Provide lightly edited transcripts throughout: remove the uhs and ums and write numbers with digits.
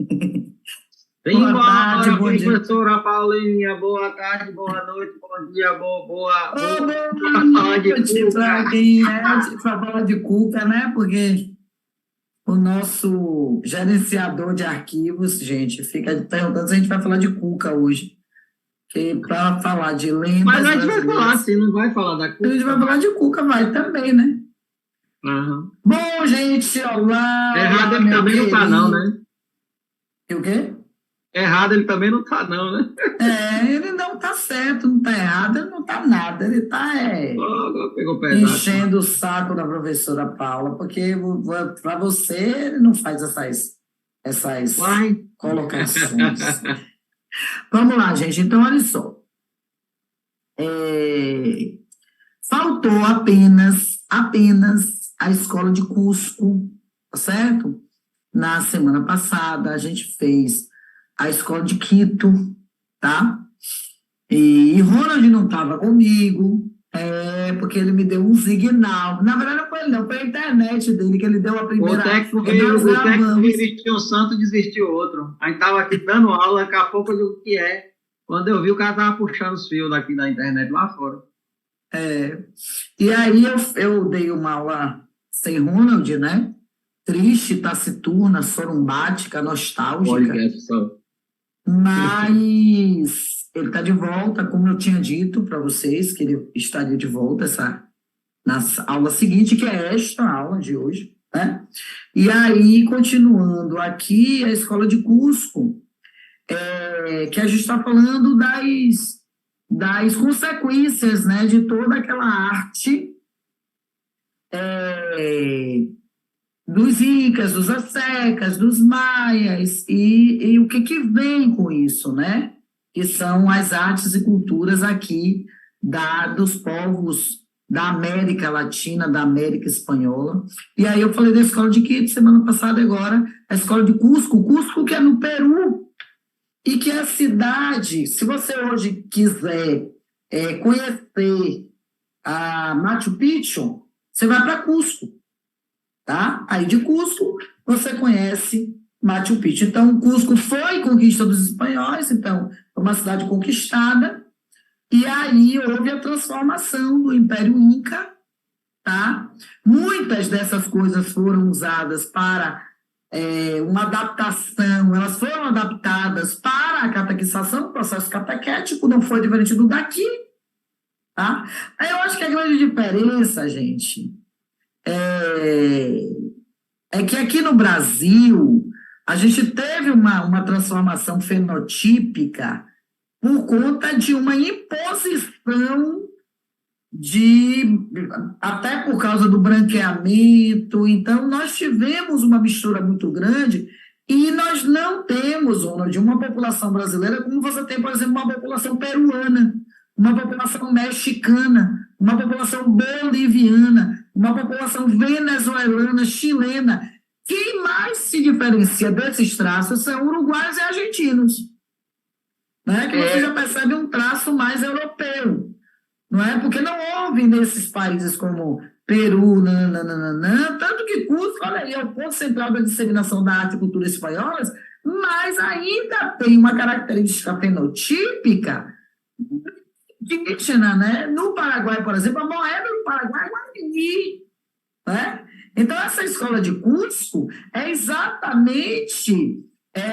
Boa tarde, Simbora, bom dia. professora Paulinha, boa tarde, boa noite, bom dia, Ô, boa boa tarde, noite para Cuca. quem é de favor de Cuca, né? Porque o nosso gerenciador de arquivos, gente, fica perguntando se a gente vai falar de Cuca hoje. Que para falar de Mas lendas a gente vai falar brasileiras, assim, não vai falar da a gente vai Cuca, falar de Cuca, vai também, né? Aham. Bom, gente, olá, Errado olá, ele meu também não tá não, querido. né? E o quê? Errado ele também não tá não, né? Ele não tá certo, não tá errado, ele não tá nada, ele tá Oh, pegou pesado. enchendo o saco da professora Paula, porque para você ele não faz essas Uai. colocações. Vamos lá, gente. Então, olha só. É, faltou apenas a escola de Cusco, tá certo? Na semana passada, a gente fez a escola de Quito, tá? E Ronald não estava comigo, porque ele me deu um signal. Na verdade, não foi ele, não, foi a internet dele que ele deu a primeira. E nós O técnico gravamos. revestiu um santo e desvestiu outro. A gente tava aqui dando aula, daqui a pouco eu digo o que é. Quando eu vi, o cara tava puxando os fios daqui da internet lá fora. É, e aí eu dei uma aula sem Ronald, né? Triste, taciturna, sorumbática, nostálgica, Olha só. mas ele está de volta, como eu tinha dito para vocês, que ele estaria de volta na aula seguinte, que é esta aula de hoje, né? E aí, continuando aqui, a escola de Cusco, que a gente está falando das consequências, né, de toda aquela arte é, dos incas, dos astecas, dos maias, e o que que vem com isso, né? Que são as artes e culturas aqui dos povos da América Latina, da América Espanhola. E aí eu falei da escola de Quito semana passada, agora a escola de Cusco, Cusco que é no Peru, e que é a cidade, se você hoje quiser conhecer a Machu Picchu, você vai para Cusco, tá? Aí de Cusco você conhece Machu Picchu. Então, Cusco foi conquista dos espanhóis, então foi uma cidade conquistada, e aí houve a transformação do Império Inca, tá? Muitas dessas coisas foram usadas para uma adaptação, elas foram adaptadas para a catequização, o processo catequético não foi diferente do daqui, tá? Aí eu acho que a grande diferença, gente, é que aqui no Brasil a gente teve uma transformação fenotípica por conta de uma imposição de até por causa do branqueamento. Então, nós tivemos uma mistura muito grande e nós não temos, Ronald, uma população brasileira como você tem, por exemplo, uma população peruana, uma população mexicana, uma população boliviana, uma população venezuelana, chilena. Quem mais se diferencia desses traços são uruguaios e argentinos, né? Que você É, já percebe um traço mais europeu, não é? Porque não houve nesses países como Peru, nananana, tanto que Cusco, olha aí, é o ponto central da disseminação da arte e cultura espanholas, mas ainda tem uma característica fenotípica indígena, né? No Paraguai, por exemplo, a moeda do Paraguai é Guarani, né? Então, essa escola de Cusco é exatamente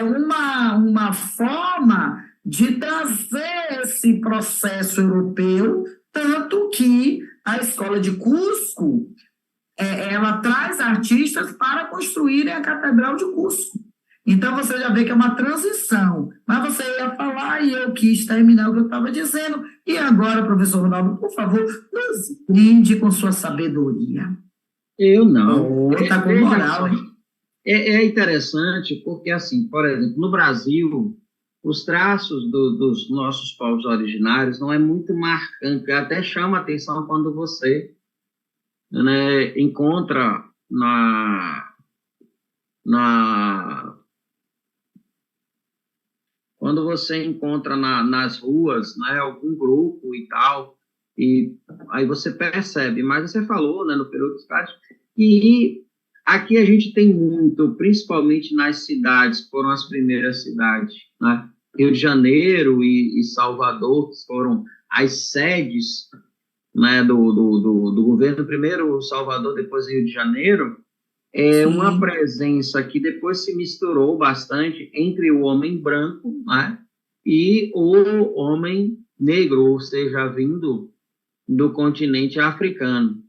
uma forma de trazer esse processo europeu, tanto que a escola de Cusco ela traz artistas para construírem a Catedral de Cusco. Então, você já vê que é uma transição. Mas você ia falar e eu quis terminar o que eu estava dizendo. E agora, professor Ronaldo, por favor, nos brinde com sua sabedoria. eu não. Oh, tá com Veja moral, só, hein? é interessante porque, assim, por exemplo, no Brasil, os traços dos nossos povos originários não é muito marcante, até chama atenção quando você, né, encontra na quando você encontra nas ruas, né, algum grupo e tal, e aí você percebe, mas você falou, né, no período dos caras, Aqui a gente tem muito, principalmente nas cidades, foram as primeiras cidades, né? Rio de Janeiro e Salvador, que foram as sedes, né, do governo, primeiro Salvador, depois Rio de Janeiro, é uma Sim, presença que depois se misturou bastante entre o homem branco, né, e o homem negro, ou seja, vindo do continente africano.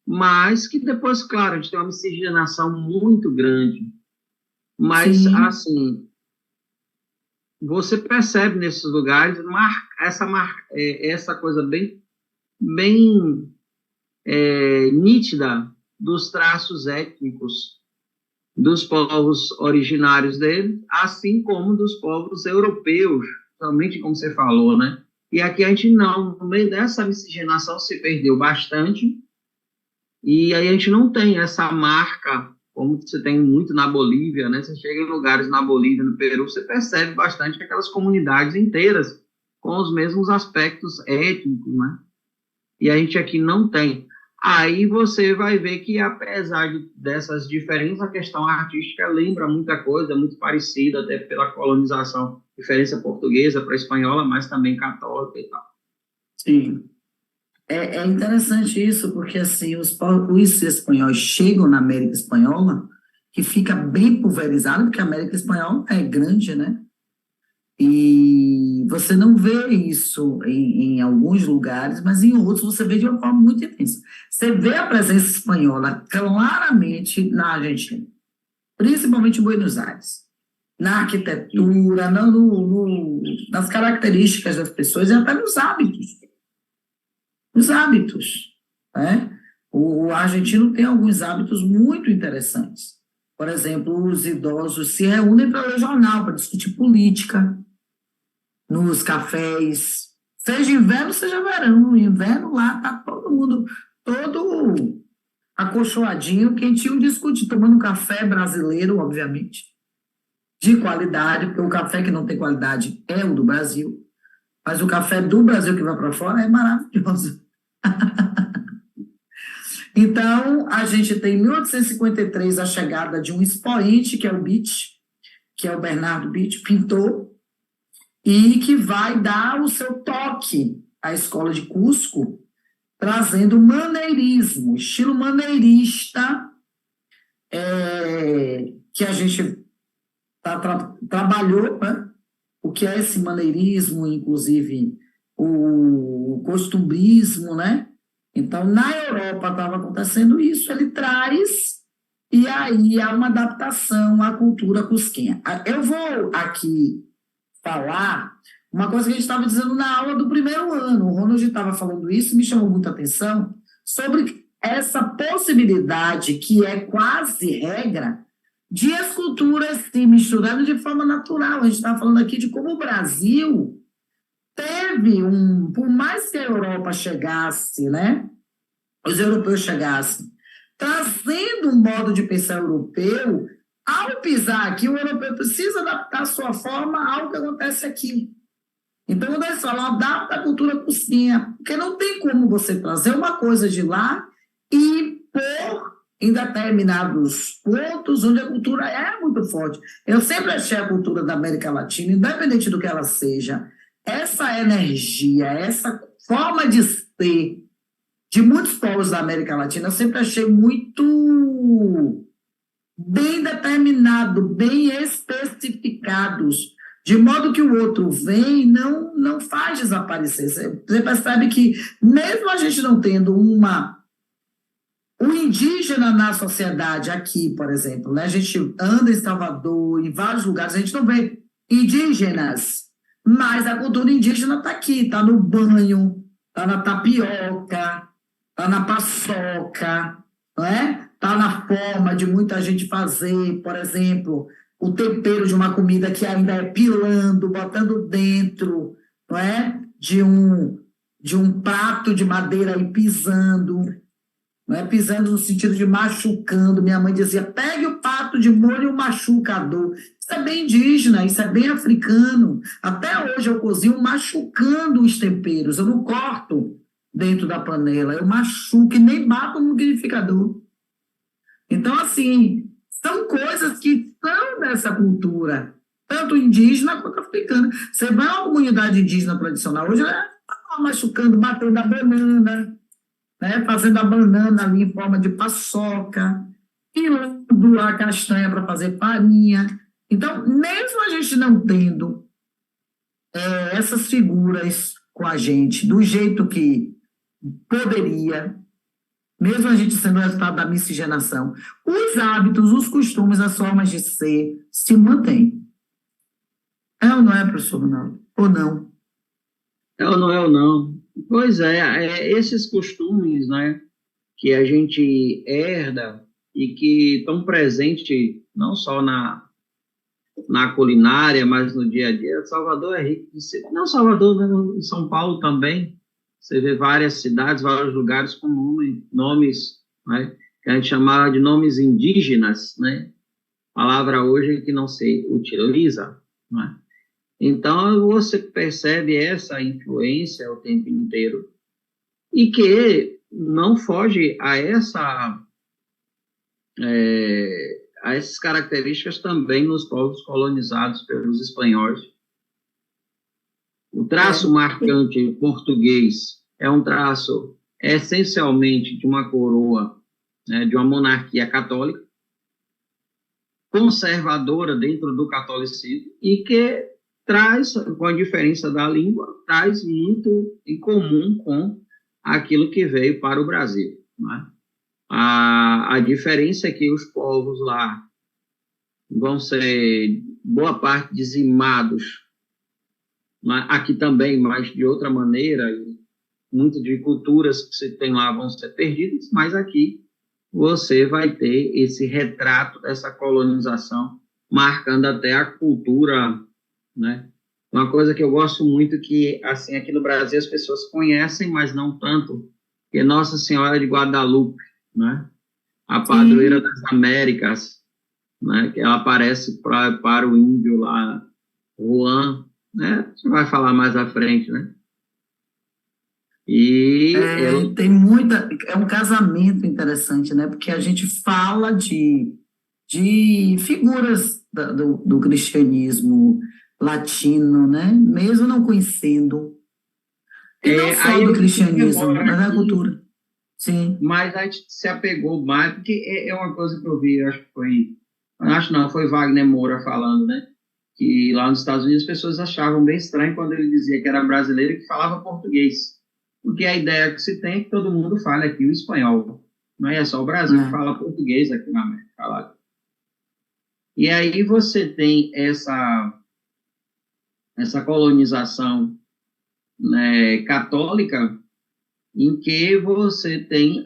Mas que depois, claro, a gente tem uma miscigenação muito grande. Mas, sim, assim, você percebe nesses lugares essa coisa bem nítida dos traços étnicos dos povos originários dele, assim como dos povos europeus, somente como você falou, né? E aqui a gente não, no meio dessa miscigenação se perdeu bastante, e aí a gente não tem essa marca, como você tem muito na Bolívia, né? Você chega em lugares na Bolívia, no Peru, você percebe bastante aquelas comunidades inteiras com os mesmos aspectos étnicos, né? E a gente aqui não tem. Aí você vai ver que, apesar dessas diferenças, a questão artística lembra muita coisa, muito parecida, até pela colonização, diferença portuguesa para espanhola, mas também católica e tal. sim. É interessante isso, porque assim, os espanhóis chegam na América Espanhola, que fica bem pulverizado, porque a América Espanhola é grande, né? E você não vê isso em alguns lugares, mas em outros você vê de uma forma muito intensa. Você vê a presença espanhola claramente na Argentina, principalmente em Buenos Aires, na arquitetura, nas características das pessoas e até nos hábitos. Os hábitos, né? O argentino tem alguns hábitos muito interessantes. Por exemplo, os idosos se reúnem para ler jornal, para discutir política, nos cafés, seja inverno, seja verão. No inverno lá está todo mundo, todo acolchoadinho, quentinho, discutindo, tomando um café brasileiro, obviamente, de qualidade, porque o café que não tem qualidade é o do Brasil, mas o café do Brasil que vai para fora é maravilhoso. Então, a gente tem em 1853 a chegada de um expoente, que é o Beach, que é o Bernardo Beach, pintor, e que vai dar o seu toque à escola de Cusco, trazendo maneirismo, estilo maneirista, que a gente trabalhou, né? O que é esse maneirismo, inclusive o costumbrismo, né? Então, na Europa estava acontecendo isso, ele traz, e aí há uma adaptação à cultura cusquenha. Eu vou aqui falar uma coisa que a gente estava dizendo na aula do primeiro ano. O Ronald estava falando isso, me chamou muita atenção, sobre essa possibilidade, que é quase regra, de as culturas se misturando de forma natural. A gente estava falando aqui de como o Brasil teve por mais que a Europa chegasse, né? Os europeus chegassem, trazendo um modo de pensar europeu, ao pisar aqui, o europeu precisa adaptar a sua forma ao que acontece aqui. Então, quando eles falam, adapta a cultura cozinha, porque não tem como você trazer uma coisa de lá e pôr em determinados pontos onde a cultura é muito forte. Eu sempre achei a cultura da América Latina, independente do que ela seja, essa energia, essa forma de ser de muitos povos da América Latina, eu sempre achei muito bem determinado, bem especificados, de modo que o outro vem e não faz desaparecer. Você percebe que, mesmo a gente não tendo um indígena na sociedade aqui, por exemplo, né? A gente anda em Salvador, em vários lugares, a gente não vê indígenas, mas a cultura indígena está aqui, está no banho, está na tapioca, está na paçoca, não é? Está na forma de muita gente fazer, por exemplo, o tempero de uma comida que ainda é pilando, botando dentro, não é? De um prato de madeira e pisando, não é? Pisando no sentido de machucando. Minha mãe dizia, pegue o prato de molho machucador. Isso é bem indígena, isso é bem africano. Até hoje eu cozinho machucando os temperos, eu não corto dentro da panela, eu machuco e nem bato no liquidificador. Então, assim, são coisas que são dessa cultura, tanto indígena quanto africana. Você vai a uma comunidade indígena tradicional, hoje é machucando, batendo a banana, né, fazendo a banana ali em forma de paçoca, pilando a castanha para fazer farinha. Então, mesmo a gente não tendo essas figuras com a gente do jeito que poderia, mesmo a gente sendo resultado da miscigenação, os hábitos, os costumes, as formas de ser se mantêm. É ou não é, professor Ronaldo? Ou não? É ou não é ou não? Pois esses costumes, né, que a gente herda e que estão presentes não só na culinária, mas no dia a dia. Salvador é rico de ser. Não Salvador, né, em São Paulo também. Você vê várias cidades, vários lugares com nomes, né, que a gente chamava de nomes indígenas, né? Palavra hoje que não se utiliza, né? Então, você percebe essa influência o tempo inteiro e que não foge a essas características também nos povos colonizados pelos espanhóis. O traço marcante português é um traço essencialmente de uma coroa, né, de uma monarquia católica, conservadora dentro do catolicismo e que traz, com a diferença da língua, traz muito em comum com aquilo que veio para o Brasil, né? A diferença é que os povos lá vão ser, boa parte, dizimados, né? Aqui também, mas de outra maneira, muitas de culturas que se tem lá vão ser perdidas, mas aqui você vai ter esse retrato dessa colonização, marcando até a cultura, né? Uma coisa que eu gosto muito que, assim, aqui no Brasil as pessoas conhecem, mas não tanto, que é Nossa Senhora de Guadalupe, né? A padroeira das Américas, né? Que ela aparece para o índio lá, Juan, né? Você vai falar mais à frente, né? E ela... Tem muita. É um casamento interessante, né? Porque a gente fala de figuras do cristianismo latino, né? Mesmo não conhecendo. E não só aí do a gente cristianismo, demora mas da aqui, cultura. Sim. mas a gente se apegou mais, porque é uma coisa que eu vi, acho que foi, acho não, foi Wagner Moura falando, né? Que lá nos Estados Unidos as pessoas achavam bem estranho quando ele dizia que era brasileiro e que falava português. Porque a ideia que se tem é que todo mundo fale aqui o espanhol. Não é só o Brasil que fala português aqui na América. E aí você tem essa colonização, né, católica, em que você tem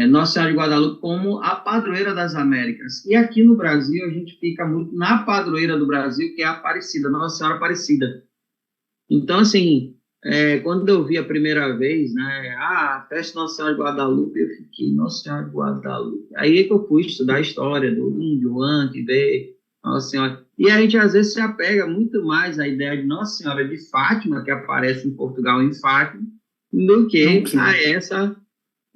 Nossa Senhora de Guadalupe como a padroeira das Américas. E aqui no Brasil, a gente fica muito na padroeira do Brasil, que é a Aparecida, Nossa Senhora Aparecida. Então, assim, quando eu vi a primeira vez, né, a festa Nossa Senhora de Guadalupe, eu fiquei, Nossa Senhora de Guadalupe. Aí é que eu fui estudar a história do índio, antes, ver Nossa Senhora. E a gente, às vezes, se apega muito mais à ideia de Nossa Senhora de Fátima, que aparece em Portugal, em Fátima, do que a essa...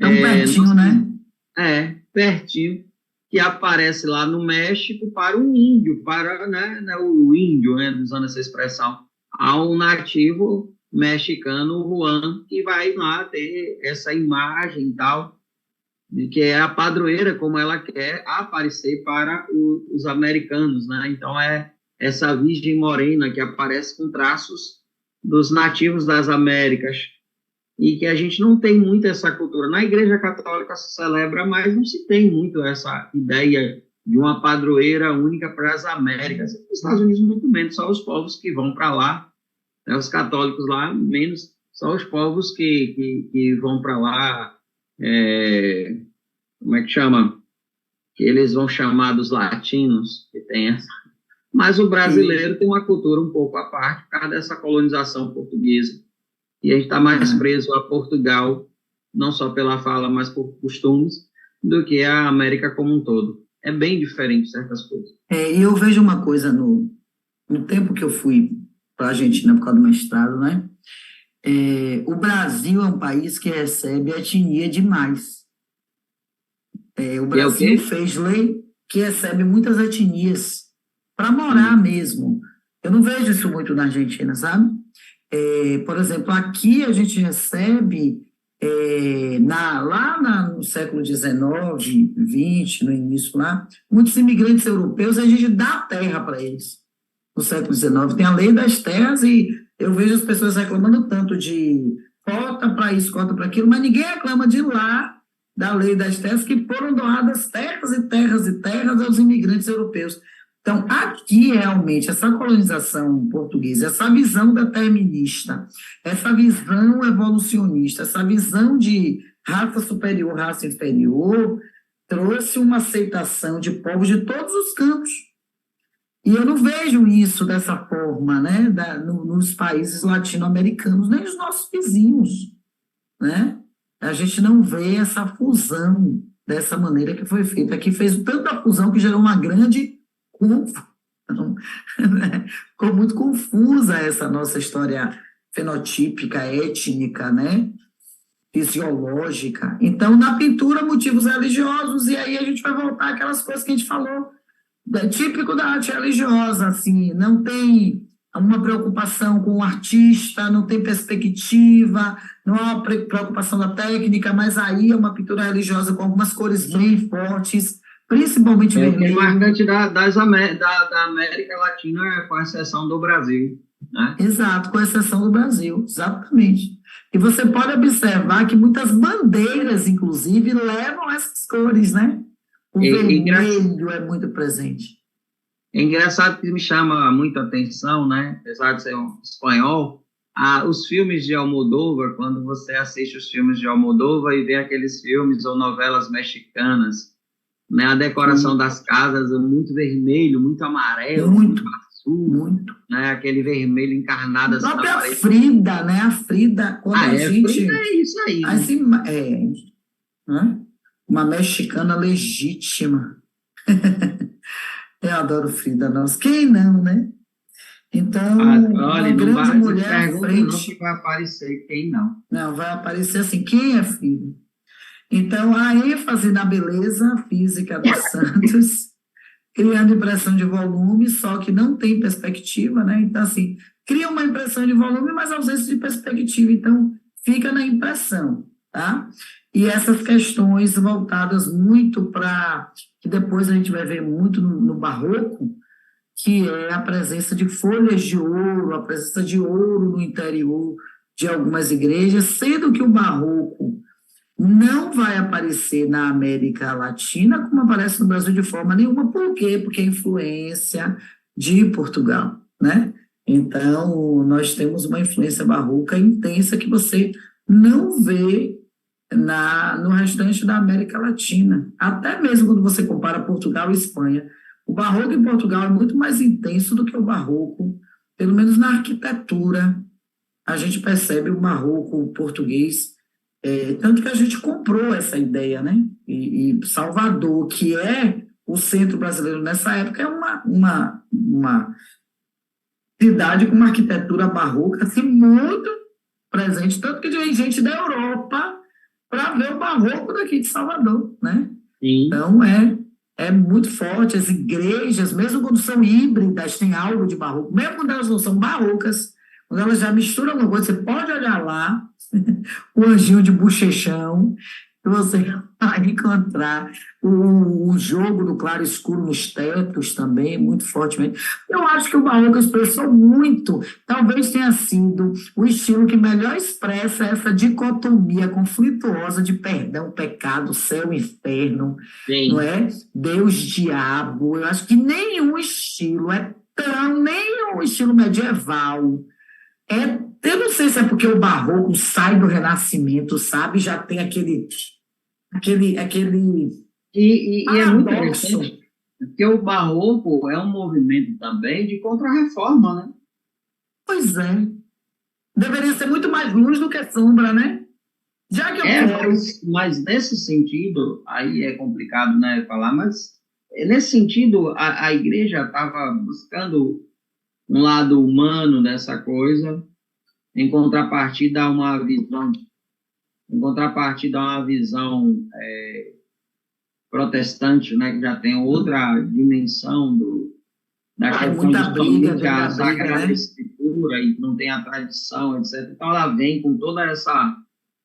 Tão pertinho, né? Pertinho, que aparece lá no México para o índio, para, né, o índio, né, usando essa expressão, a um nativo mexicano, Juan, que vai lá ter essa imagem e tal, de que é a padroeira, como ela quer aparecer para os americanos, né? Então, é essa Virgem Morena que aparece com traços dos nativos das Américas, e que a gente não tem muito essa cultura. Na Igreja Católica se celebra, mas não se tem muito essa ideia de uma padroeira única para as Américas. Nos Estados Unidos, muito menos, só os povos que vão para lá, né, os católicos lá, menos, só os povos que vão para lá, como é que chama? Que eles vão chamar dos latinos, que tem essa. Mas o brasileiro tem uma cultura um pouco à parte, por causa dessa colonização portuguesa. E a gente está mais preso a Portugal, não só pela fala, mas por costumes, do que a América como um todo. É bem diferente certas coisas. E eu vejo uma coisa no tempo que eu fui para a Argentina por causa do mestrado, né? O Brasil é um país que recebe etnia demais. O E é o Brasil quê? fez lei que recebe muitas etnias para morar mesmo. Eu não vejo isso muito na Argentina, sabe? Por exemplo, aqui a gente recebe, no século XIX, XX, no início lá, muitos imigrantes europeus, a gente dá terra para eles. No século XIX tem a lei das terras e eu vejo as pessoas reclamando tanto de cota para isso, cota para aquilo, mas ninguém reclama de lá, da lei das terras, que foram doadas terras e terras e terras aos imigrantes europeus. Então, aqui, realmente, essa colonização portuguesa, essa visão determinista, essa visão evolucionista, essa visão de raça superior, raça inferior, trouxe uma aceitação de povos de todos os campos. E eu não vejo isso dessa forma, né, nos países latino-americanos, nem nos nossos vizinhos, né? A gente não vê essa fusão dessa maneira que foi feita. Aqui fez tanta fusão que gerou uma grande confusão, né? Ficou muito confusa essa nossa história fenotípica, étnica, né? Fisiológica. Então, na pintura, motivos religiosos, e aí a gente vai voltar àquelas coisas que a gente falou, típico da arte religiosa, assim, não tem uma preocupação com o artista, não tem perspectiva, não há uma preocupação da técnica, mas aí é uma pintura religiosa com algumas cores bem fortes, principalmente É o que é vermelho. marcante da América Latina, com exceção do Brasil, né? Exato, com exceção do Brasil, exatamente. E você pode observar que muitas bandeiras, inclusive, levam essas cores, né? O vermelho é muito presente. É engraçado que me chama muita atenção, né? Apesar de ser um espanhol, os filmes de Almodóvar, quando você assiste os filmes de Almodóvar e vê aqueles filmes ou novelas mexicanas, né? A decoração das casas é muito vermelho, muito amarelo, muito azul, muito. Né? Aquele vermelho encarnado A assim na própria parede. Frida, né? A Frida, quando a gente... Frida é isso aí, né? Assim, né? Uma mexicana legítima. Eu adoro Frida, nossa. Quem não, né? Então, olha, uma grande mulher à pergunta frente. não que vai aparecer, quem não? Não, vai aparecer assim, quem é Frida? Então, a ênfase na beleza física dos santos, criando impressão de volume, só que não tem perspectiva, né? Então, assim, cria uma impressão de volume, mas ausência de perspectiva. Então, fica na impressão, tá? E essas questões voltadas muito para, que depois a gente vai ver muito no barroco, que é a presença de folhas de ouro, a presença de ouro no interior de algumas igrejas, sendo que o barroco não vai aparecer na América Latina como aparece no Brasil de forma nenhuma. Por quê? Porque é influência de Portugal, né? Então, nós temos uma influência barroca intensa que você não vê no restante da América Latina. Até mesmo quando você compara Portugal e Espanha. O barroco em Portugal é muito mais intenso do que o barroco, pelo menos na arquitetura. A gente percebe o barroco português, tanto que a gente comprou essa ideia, né? E Salvador, que é o centro brasileiro nessa época, é uma cidade com uma arquitetura barroca assim, muito presente, tanto que vem gente da Europa para ver o barroco daqui de Salvador, né? Sim. Então, é muito forte. As igrejas, mesmo quando são híbridas, tem algo de barroco. Mesmo quando elas não são barrocas, quando elas já misturam alguma coisa, você pode olhar lá, o anjinho de bochechão, que você vai encontrar o jogo do claro e escuro nos tetos também, muito fortemente. Eu acho que o barroco expressou muito, talvez tenha sido o estilo que melhor expressa essa dicotomia conflituosa de perdão, pecado, céu, inferno, Sim. não é? Deus, diabo. Eu acho que nenhum estilo nenhum estilo medieval eu não sei se é porque o barroco sai do Renascimento, sabe? Já tem aquele E é muito paradoxo. interessante, porque o barroco é um movimento também de contra-reforma, né? Pois é. Deveria ser muito mais luz do que sombra, né? Já que eu quero... mas nesse sentido, aí é complicado, né, falar, mas nesse sentido, a igreja estava buscando um lado humano dessa coisa, em contrapartida a uma visão protestante, né, que já tem outra dimensão da questão Muita de briga, somente a muita briga, Sagrada né? Escritura e não tem a tradição, etc. Então, ela vem com toda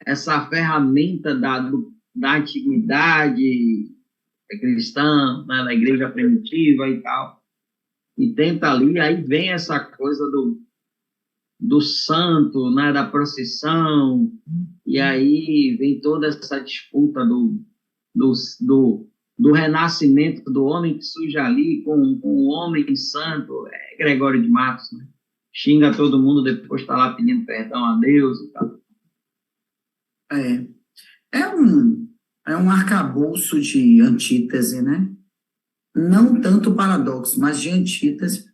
essa ferramenta da antiguidade cristã, né, da igreja primitiva e tal, e tenta ali, aí vem essa coisa do santo, né, da procissão, e aí vem toda essa disputa do, do, do renascimento do homem que surge ali com o homem santo, Gregório de Matos, né? Xinga todo mundo, depois está lá pedindo perdão a Deus e tal. É, é um arcabouço de antítese, né? Não tanto paradoxo, mas de antítese.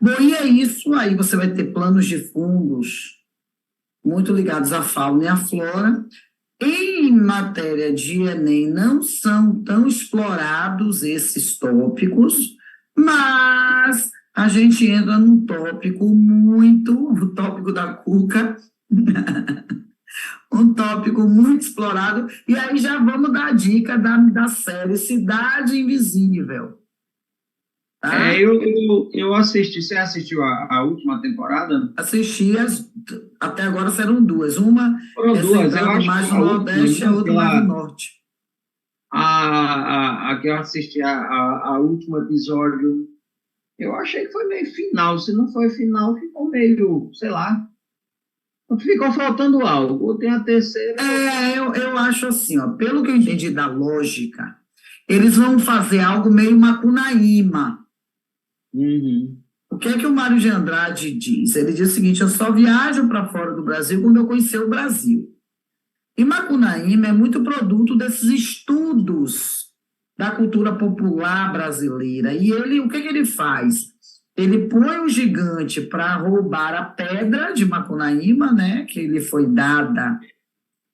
Bom, e é isso aí, você vai ter planos de fundos muito ligados à fauna e à flora. Em matéria de Enem, não são tão explorados esses tópicos, mas a gente entra num tópico o tópico da cuca, um tópico muito explorado, e aí já vamos dar a dica da série Cidade Invisível, tá? Eu assisti, você assistiu a última temporada? Assisti, até agora serão duas, uma Foram é duas, eu centrada acho mais que no a última, Nordeste, a outra mais no Norte. a que eu assisti, a último episódio, eu achei que foi meio final, se não foi final, ficou meio, sei lá, ficou faltando algo, ou tem a terceira... Eu acho assim, ó, pelo que eu entendi da lógica, eles vão fazer algo meio Macunaíma. Uhum. O que é que o Mário de Andrade diz? Ele diz o seguinte: eu só viajo para fora do Brasil quando eu conhecer o Brasil. E Macunaíma é muito produto desses estudos da cultura popular brasileira. E ele, o que é que ele faz? Ele põe o gigante para roubar a pedra de Macunaíma, né, que lhe foi dada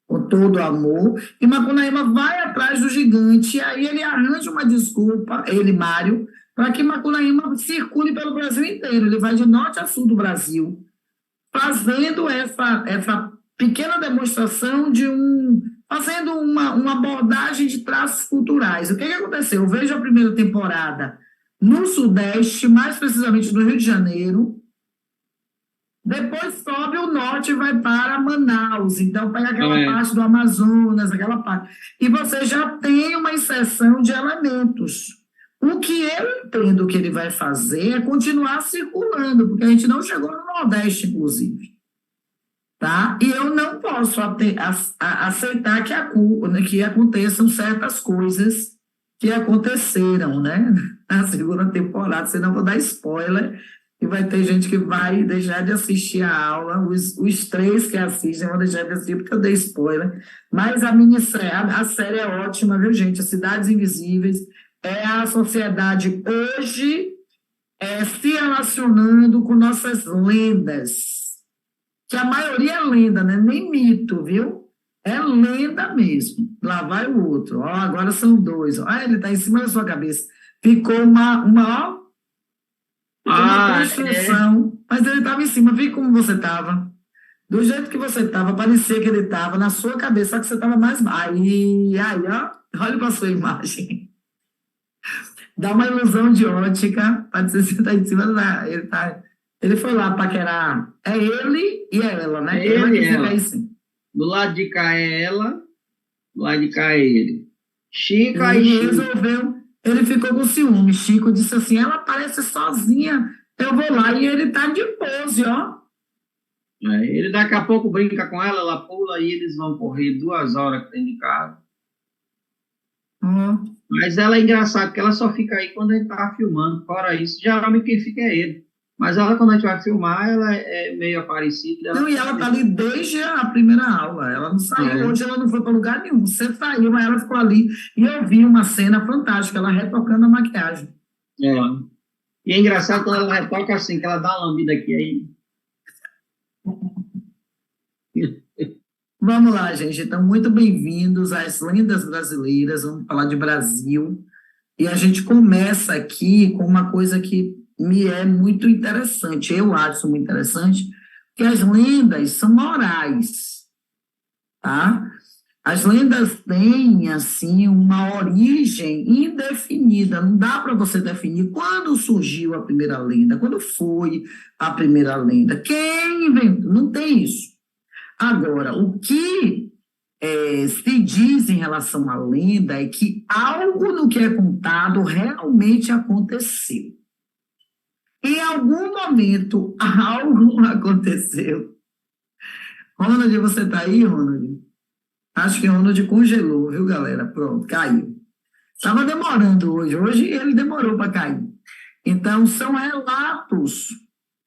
com todo amor, e Macunaíma vai atrás do gigante, e aí ele arranja uma desculpa, ele, Mário, para que Macunaíma circule pelo Brasil inteiro. Ele vai de norte a sul do Brasil, fazendo essa pequena demonstração fazendo uma abordagem de traços culturais. O que aconteceu? Eu vejo a primeira temporada no Sudeste, mais precisamente no Rio de Janeiro, depois sobe o norte e vai para Manaus, então pega aquela parte do Amazonas, aquela parte. E você já tem uma inserção de elementos. O que eu entendo que ele vai fazer é continuar circulando, porque a gente não chegou no Nordeste, inclusive. Tá? E eu não posso aceitar que aconteçam certas coisas que aconteceram, né? Na segunda temporada, senão vou dar spoiler, e vai ter gente que vai deixar de assistir a aula, os três que assistem vão deixar de assistir porque eu dei spoiler, mas a série é ótima, viu, gente? Cidades Invisíveis é a sociedade hoje se relacionando com nossas lendas, que a maioria é lenda, né? Nem mito, viu? É lenda mesmo. Lá vai o outro. Ó, agora são dois. Ó, ele está em cima da sua cabeça. Ficou uma construção, mas ele estava em cima. Viu como você estava? Do jeito que você estava, parecia que ele estava na sua cabeça, só que você estava mais... Aí, ó, olha para a sua imagem. Dá uma ilusão de ótica, pode ser que você está em cima da... Ele foi lá paquerar. É ele e é ela, né? É ele e ela. Aí, sim. Do lado de cá é ela, do lado de cá é ele. Chico aí Chico resolveu. Ele ficou com ciúme. Chico disse assim: ela parece sozinha. Eu vou lá e ele tá de pose, ó. Ele daqui a pouco brinca com ela, ela pula e eles vão correr 2 horas que tem de casa. Mas ela é engraçada, porque ela só fica aí quando a gente tá filmando. Fora isso, geralmente quem fica é ele. Mas ela, quando a gente vai filmar, ela é meio aparecida. Não, e ela tá ali desde a primeira aula. Ela não saiu, hoje ela não foi para lugar nenhum. Você saiu, mas ela ficou ali. E eu vi uma cena fantástica, ela retocando a maquiagem. E é engraçado quando ela retoca assim, que ela dá uma lambida aqui aí. Vamos lá, gente. Então, muito bem-vindos às Lendas Brasileiras. Vamos falar de Brasil. E a gente começa aqui com uma coisa que me é muito interessante, eu acho muito interessante, que as lendas são orais, tá? As lendas têm, assim, uma origem indefinida, não dá para você definir quando surgiu a primeira lenda, quando foi a primeira lenda, quem inventou, não tem isso. Agora, o que se diz em relação à lenda é que algo no que é contado realmente aconteceu. Em algum momento, algo aconteceu. Ronald, você está aí, Ronald? Acho que o Ronald congelou, viu, galera? Pronto, caiu. Estava demorando hoje. Hoje ele demorou para cair. Então, são relatos,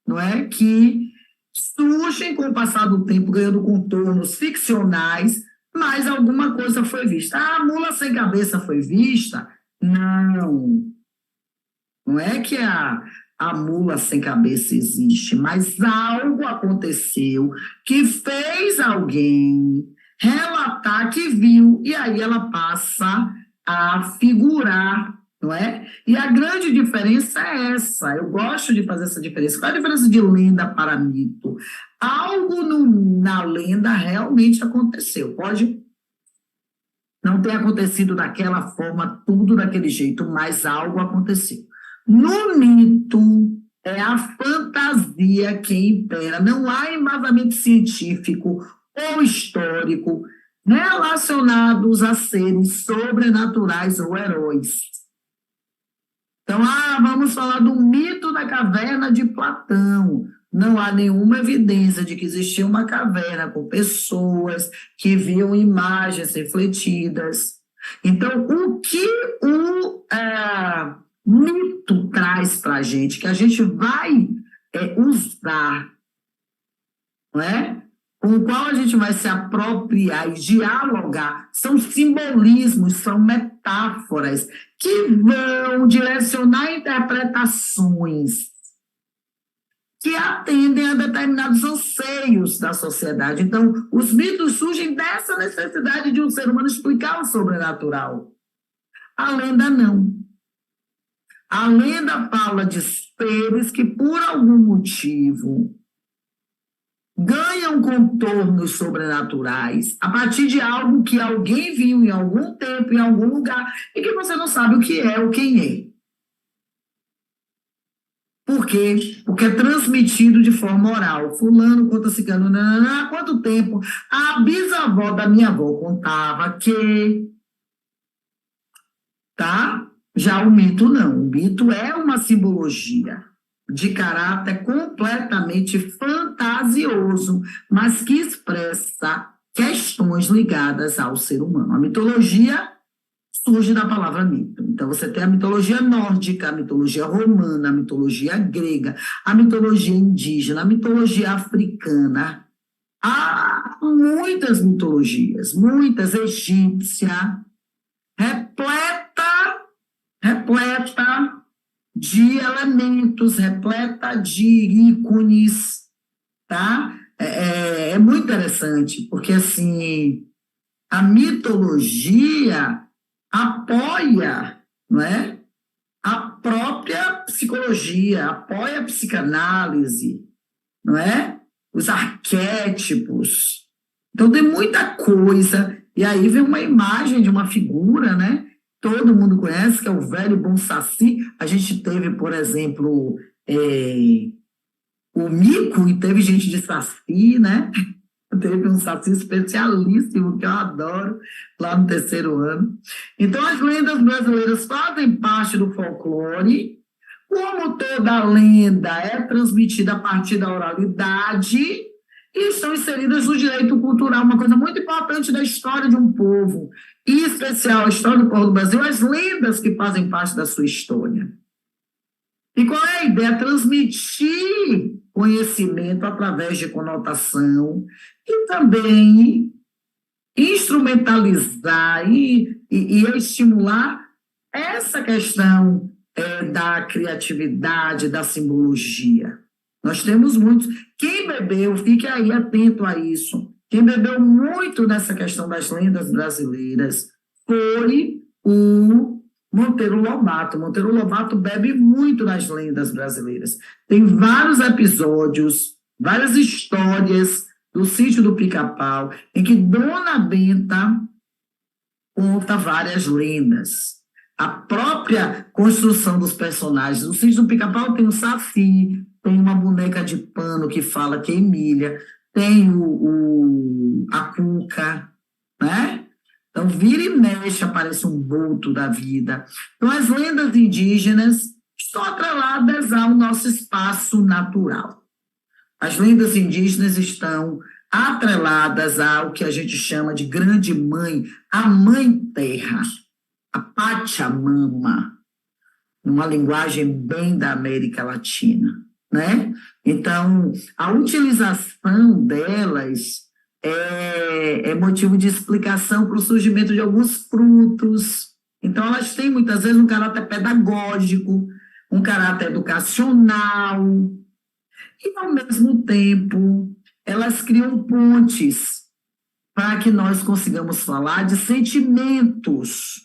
não é, que surgem com o passar do tempo, ganhando contornos ficcionais, mas alguma coisa foi vista. Ah, a mula sem cabeça foi vista? Não. Não é que a mula sem cabeça existe, mas algo aconteceu que fez alguém relatar que viu, e aí ela passa a figurar, não é? E a grande diferença é essa, eu gosto de fazer essa diferença. Qual é a diferença de lenda para mito? Algo na lenda realmente aconteceu, pode não ter acontecido daquela forma, tudo daquele jeito, mas algo aconteceu. No mito, é a fantasia que impera. Não há embasamento científico ou histórico relacionados a seres sobrenaturais ou heróis. Então, vamos falar do mito da caverna de Platão. Não há nenhuma evidência de que existia uma caverna com pessoas que viam imagens refletidas. Então, o que o mito traz para a gente, que a gente vai usar, não é? Com o qual a gente vai se apropriar e dialogar, são simbolismos, são metáforas que vão direcionar interpretações que atendem a determinados anseios da sociedade. Então, os mitos surgem dessa necessidade de um ser humano explicar o sobrenatural. A lenda não. A lenda fala de seres que, por algum motivo, ganham contornos sobrenaturais a partir de algo que alguém viu em algum tempo, em algum lugar, e que você não sabe o que é ou quem é. Por quê? Porque é transmitido de forma oral. Fulano conta ciclano, há quanto tempo? A bisavó da minha avó contava que... Tá? Já o mito não. O mito é uma simbologia de caráter completamente fantasioso, mas que expressa questões ligadas ao ser humano. A mitologia surge da palavra mito. Então, você tem a mitologia nórdica, a mitologia romana, a mitologia grega, a mitologia indígena, a mitologia africana. Há muitas mitologias, muitas, egípcia, repleta de elementos, repleta de ícones, tá? É muito interessante, porque, assim, a mitologia apoia, não é? A própria psicologia, apoia a psicanálise, não é? Os arquétipos. Então, tem muita coisa. E aí vem uma imagem de uma figura, né? Todo mundo conhece, que é o velho bom Saci. A gente teve, por exemplo, o Mico, e teve gente de Saci, né? Teve um Saci especialíssimo, que eu adoro, lá no 3º ano. Então, as lendas brasileiras fazem parte do folclore. Como toda lenda é transmitida a partir da oralidade, e estão inseridas no direito cultural, uma coisa muito importante da história de um povo, e em especial a história do povo do Brasil, as lendas que fazem parte da sua história. E qual é a ideia? Transmitir conhecimento através de conotação e também instrumentalizar e estimular essa questão da criatividade, da simbologia. Nós temos muitos. Quem bebeu, fique aí atento a isso. Quem bebeu muito nessa questão das lendas brasileiras foi o Monteiro Lobato. Monteiro Lobato bebe muito nas lendas brasileiras. Tem vários episódios, várias histórias do Sítio do Pica-Pau, em que Dona Benta conta várias lendas. A própria construção dos personagens. No Sítio do Pica-Pau tem o Saci, tem uma boneca de pano que fala que é Emília, tem a Cuca, né? Então, vira e mexe, aparece um vulto da vida. Então, as lendas indígenas estão atreladas ao nosso espaço natural. As lendas indígenas estão atreladas ao que a gente chama de grande mãe, a mãe terra, a Pachamama, numa linguagem bem da América Latina, né? Então, a utilização delas é motivo de explicação para o surgimento de alguns frutos. Então, elas têm, muitas vezes, um caráter pedagógico, um caráter educacional, e, ao mesmo tempo, elas criam pontes para que nós consigamos falar de sentimentos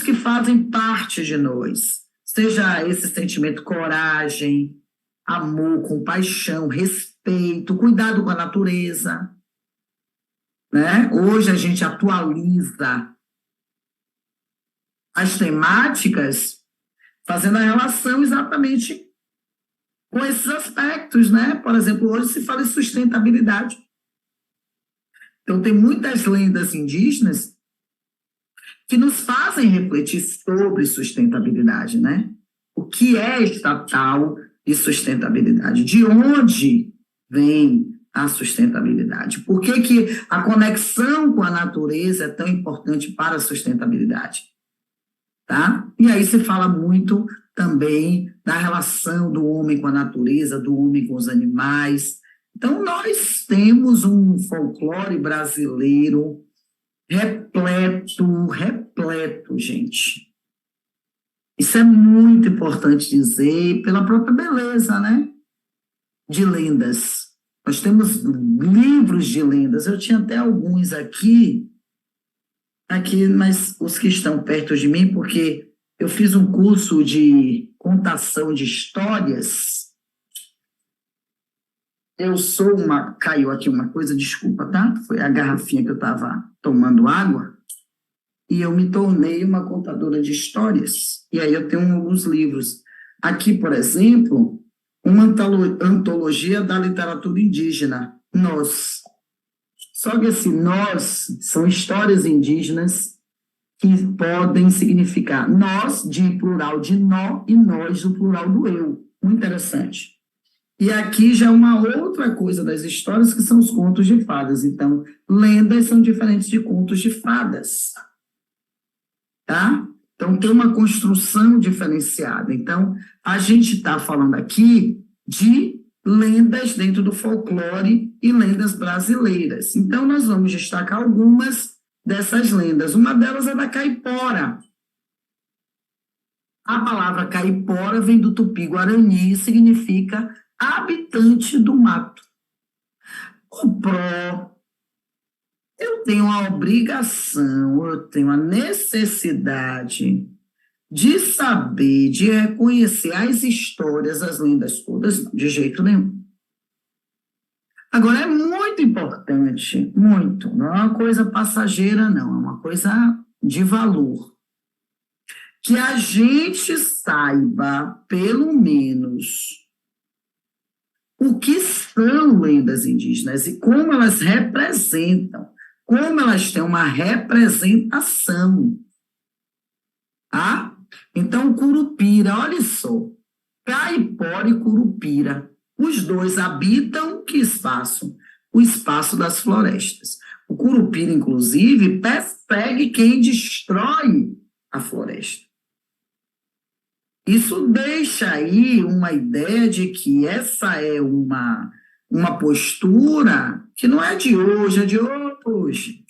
que fazem parte de nós, seja esse sentimento coragem, amor, compaixão, respeito, cuidado com a natureza, né? Hoje a gente atualiza as temáticas fazendo a relação exatamente com esses aspectos, né? Por exemplo, hoje se fala em sustentabilidade. Então, tem muitas lendas indígenas que nos fazem refletir sobre sustentabilidade, né? O que é esta tal de sustentabilidade? De onde vem a sustentabilidade? Por que a conexão com a natureza é tão importante para a sustentabilidade? Tá? E aí se fala muito também da relação do homem com a natureza, do homem com os animais. Então, nós temos um folclore brasileiro repleto, gente. Isso é muito importante dizer, pela própria beleza, né? De lendas. Nós temos livros de lendas, eu tinha até alguns aqui, mas os que estão perto de mim, porque eu fiz um curso de contação de histórias. Caiu aqui uma coisa, desculpa, tá? Foi a garrafinha que eu estava tomando água, e eu me tornei uma contadora de histórias. E aí eu tenho alguns livros. Aqui, por exemplo, uma antologia da literatura indígena, Nós. Só que esse nós são histórias indígenas que podem significar nós, de plural de nó, e nós, do plural do eu. Muito interessante. E aqui já uma outra coisa das histórias, que são os contos de fadas. Então, lendas são diferentes de contos de fadas. Tá? Então, tem uma construção diferenciada. Então, a gente está falando aqui de lendas dentro do folclore e lendas brasileiras. Então, nós vamos destacar algumas dessas lendas. Uma delas é da caipora. A palavra caipora vem do tupi-guarani e significa habitante do mato. O pró, eu tenho a obrigação, eu tenho a necessidade de saber, de reconhecer as histórias, as lendas todas, de jeito nenhum. Agora, é muito importante, muito, não é uma coisa passageira, não, é uma coisa de valor, que a gente saiba, pelo menos, o que são lendas indígenas e como elas representam, como elas têm uma representação. Tá? Então, Curupira, olha só, Caipora e Curupira, os dois habitam que espaço? O espaço das florestas. O Curupira, inclusive, persegue quem destrói a floresta. Isso deixa aí uma ideia de que essa é uma postura que não é de hoje, é de hoje.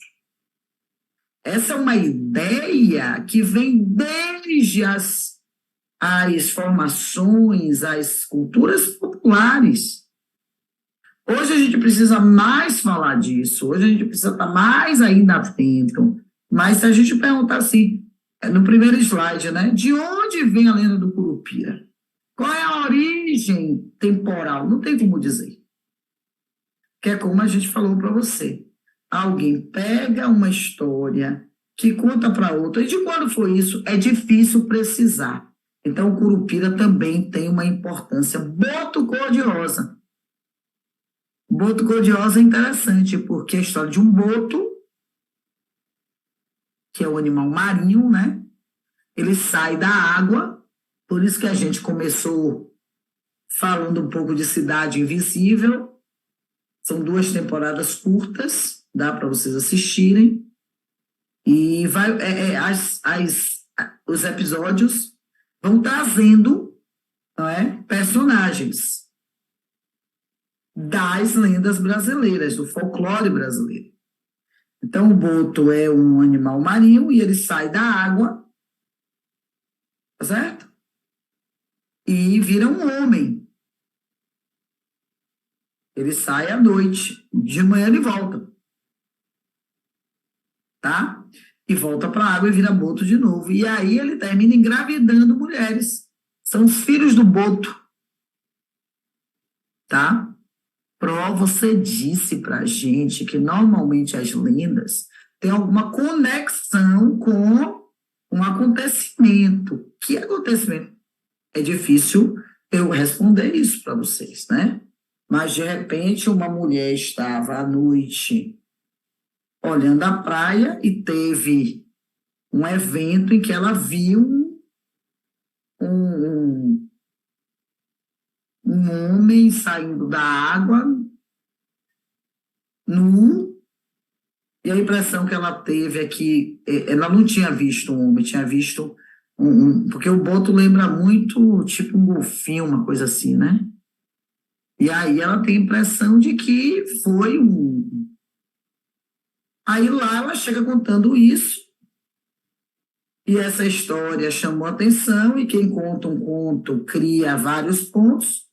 Essa é uma ideia que vem desde as formações, as culturas populares. Hoje a gente precisa mais falar disso, hoje a gente precisa estar mais ainda atento. Mas se a gente perguntar assim, no primeiro slide, né, de onde vem a lenda do Curupira? Qual é a origem temporal? Não tem como dizer. que é como a gente falou para você. Alguém pega uma história que conta para outra, e de quando foi isso, é difícil precisar. Então, o Curupira também tem uma importância. Boto cor-de-rosa. Boto cor-de-rosa é interessante, porque é a história de um boto, que é o animal marinho, né? Ele sai da água, por isso que a gente começou falando um pouco de Cidade Invisível. São 2 temporadas curtas, dá para vocês assistirem. E os episódios vão trazendo, não é, personagens das lendas brasileiras, do folclore brasileiro. Então, o boto é um animal marinho e ele sai da água, tá certo? E vira um homem. Ele sai à noite, de manhã ele volta, tá? E volta para a água e vira boto de novo. E aí ele termina engravidando mulheres. São os filhos do boto, tá? Pro, você disse pra gente que normalmente as lendas têm alguma conexão com um acontecimento. Que acontecimento? É difícil eu responder isso para vocês, né? Mas, de repente, uma mulher estava à noite olhando a praia e teve um evento em que ela viu um, um homem saindo da água nu, e a impressão que ela teve é que ela não tinha visto um homem, tinha visto porque o boto lembra muito tipo um golfinho, uma coisa assim, né? E aí ela tem a impressão de que foi um. Aí lá ela chega contando isso, e essa história chamou atenção, e quem conta um conto cria vários pontos.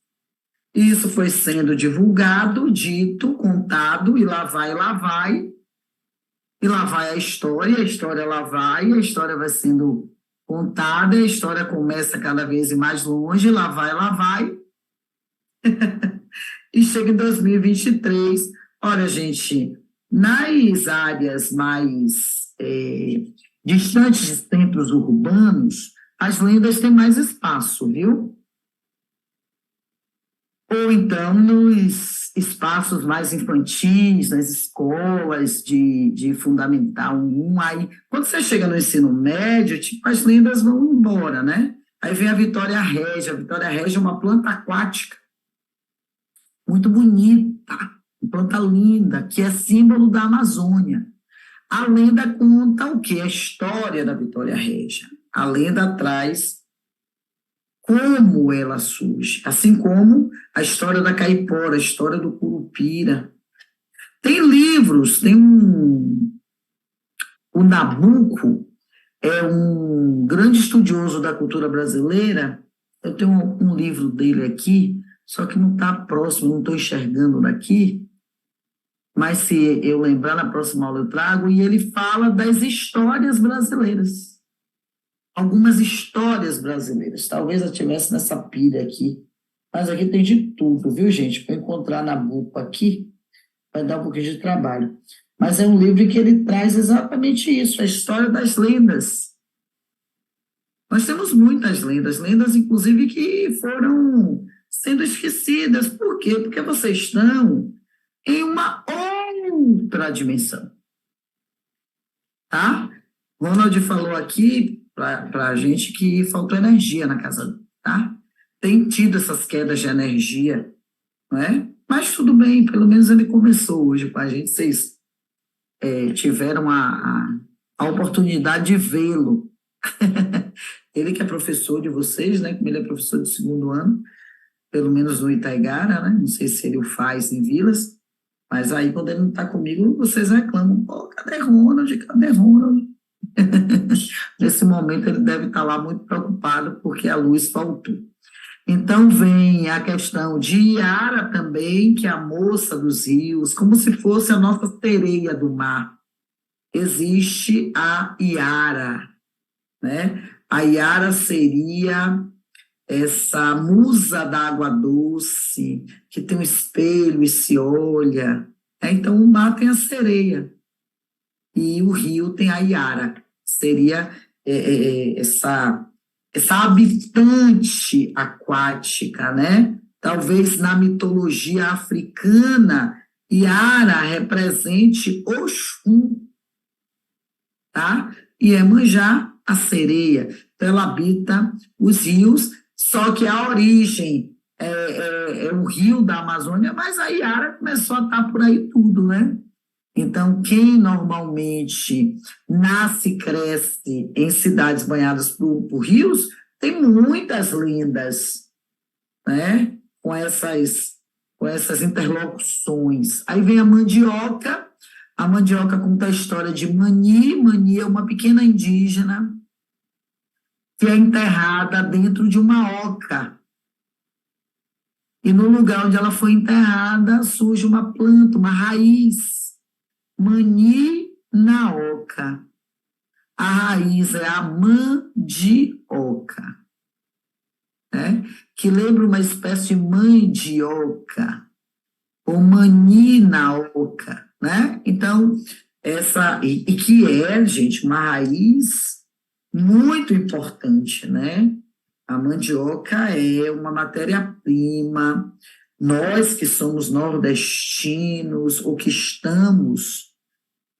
Isso foi sendo divulgado, dito, contado, e lá vai, e lá vai a história lá vai, a história vai sendo contada, a história começa cada vez mais longe, lá vai, e chega em 2023. Olha, gente, nas áreas mais distantes de centros urbanos, as lendas têm mais espaço, viu? Ou então nos espaços mais infantis, nas escolas de Fundamental 1. Aí, quando você chega no ensino médio, tipo, as lendas vão embora, né? Aí vem a Vitória Régia. A Vitória Régia é uma planta aquática muito bonita, uma planta linda, que é símbolo da Amazônia. A lenda conta o quê? A história da Vitória Régia. A lenda traz como ela surge, assim como a história da caipora, a história do curupira. Tem livros, o Nabuco é um grande estudioso da cultura brasileira. Eu tenho um livro dele aqui, só que não está próximo, não estou enxergando daqui, mas se eu lembrar, na próxima aula eu trago, e ele fala das histórias brasileiras. Algumas histórias brasileiras. Talvez eu estivesse nessa pilha aqui. Mas aqui tem de tudo, viu, gente? Para encontrar Nabuco aqui, vai dar um pouquinho de trabalho. Mas é um livro que ele traz exatamente isso, a história das lendas. Nós temos muitas lendas, inclusive, que foram sendo esquecidas. Por quê? Porque vocês estão em uma outra dimensão. Tá? Ronald falou aqui para a gente que faltou energia na casa, tá? Tem tido essas quedas de energia, não é? Mas tudo bem, pelo menos ele começou hoje com a gente. Vocês tiveram a oportunidade de vê-lo. Ele que é professor de vocês, né? Como ele é professor de 2º ano, pelo menos no Itaigara, né? Não sei se ele o faz em Vilas, mas aí quando ele não está comigo, vocês reclamam: pô, cadê Ronald? Cadê Ronald? Nesse momento ele deve estar lá muito preocupado porque a luz faltou. Então vem a questão de Iara também, que é a moça dos rios, como se fosse a nossa sereia do mar. Existe a Iara, né? A Iara seria essa musa da água doce, que tem um espelho e se olha. Então, o mar tem a sereia e o rio tem a Iara. Seria essa habitante aquática, né? Talvez na mitologia africana, Iara represente Oxum, tá? E Iemanjá, a sereia. Então, ela habita os rios, só que a origem é o rio da Amazônia, mas a Iara começou a estar por aí tudo, né? Então, quem normalmente nasce e cresce em cidades banhadas por rios, tem muitas lendas, né? Com essas interlocuções. Aí vem a mandioca. A mandioca conta a história de Mani. Mani é uma pequena indígena que é enterrada dentro de uma oca. E no lugar onde ela foi enterrada surge uma planta, uma raiz. Mani na oca. A raiz é a mandioca, né? Que lembra uma espécie de mandioca, ou mani na oca, né? Então, e que é, gente, uma raiz muito importante, né? A mandioca é uma matéria-prima. Nós que somos nordestinos, ou que estamos,